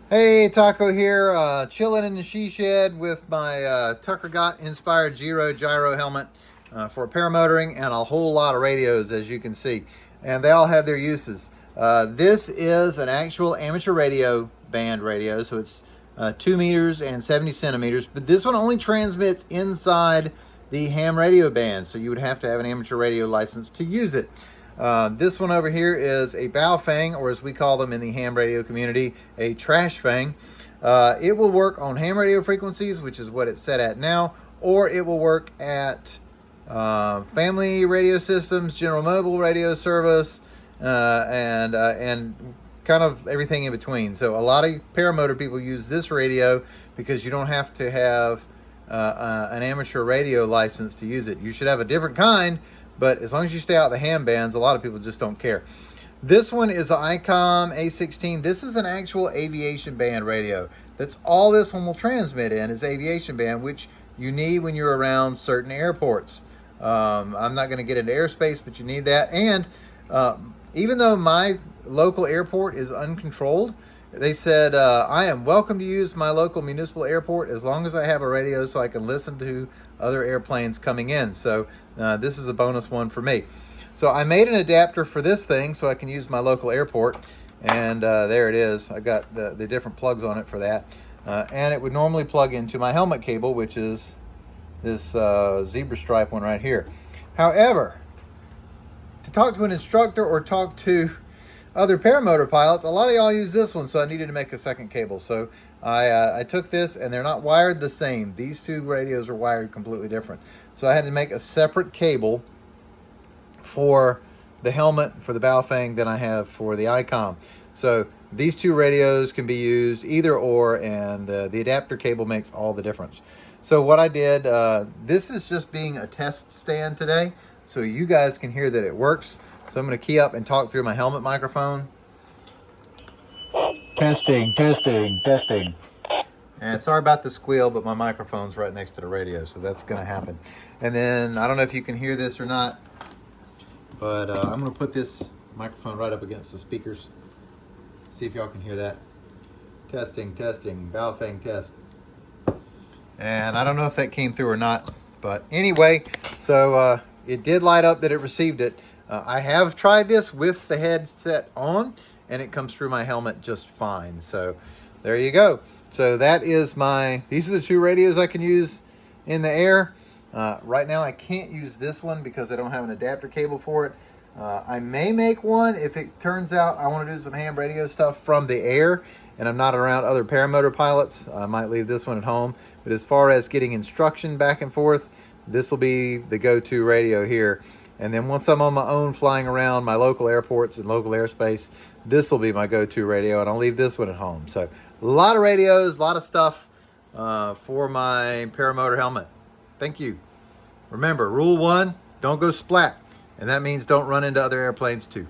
Hey, Taco here, chilling in the she shed with my Tucker Got inspired gyro helmet for paramotoring and a whole lot of radios, as you can see. And they all have their uses. This is an actual amateur radio band radio, so it's 2 meters and 70 centimeters, but this one only transmits inside the ham radio band, so you would have to have an amateur radio license to use it. This one over here is a Baofeng, or as we call them in the ham radio community, a trash fang. It will work on ham radio frequencies, which is what it's set at now, or it will work at family radio systems, general mobile radio service, and kind of everything in between. So a lot of paramotor people use this radio because you don't have to have an amateur radio license to use it. You should have a different kind, but as long as you stay out of the ham bands, a lot of people just don't care. This one is the ICOM A16. This is an actual aviation band radio. That's all this one will transmit in is aviation band, which you need when you're around certain airports. I'm not going to get into airspace, but you need that. And even though my local airport is uncontrolled, they said I am welcome to use my local municipal airport as long as I have a radio so I can listen to other airplanes coming in. So this is a bonus one for me. So I made an adapter for this thing so I can use my local airport, and there it is. I got the different plugs on it for that, and it would normally plug into my helmet cable, which is this zebra stripe one right here. However, to talk to an instructor or talk to other paramotor pilots, a lot of y'all use this one, so I needed to make a second cable. So I took this, and they're not wired the same. These two radios are wired completely different. So I had to make a separate cable for the helmet for the Baofeng than I have for the ICOM. So these two radios can be used either or, and the adapter cable makes all the difference. So what I did, this is just being a test stand today, so you guys can hear that it works. So I'm going to key up and talk through my helmet microphone. Testing, testing, testing. And sorry about the squeal, but my microphone's right next to the radio, so that's going to happen. And then, I don't know if you can hear this or not, but I'm going to put this microphone right up against the speakers. See if y'all can hear that. Testing, testing, Baofeng test. And I don't know if that came through or not, but anyway, so it did light up that it received it. I have tried this with the headset on, and it comes through my helmet just fine. So there you go. So that is these are the two radios I can use in the air. Right now I can't use this one because I don't have an adapter cable for it. I may make one if it turns out I want to do some ham radio stuff from the air and I'm not around other paramotor pilots. I might leave this one at home. But as far as getting instruction back and forth, this will be the go-to radio here. And then once I'm on my own flying around my local airports and local airspace, this will be my go-to radio, and I'll leave this one at home. So a lot of radios, a lot of stuff for my paramotor helmet. Thank you. Remember, rule 1, don't go splat. And that means don't run into other airplanes too.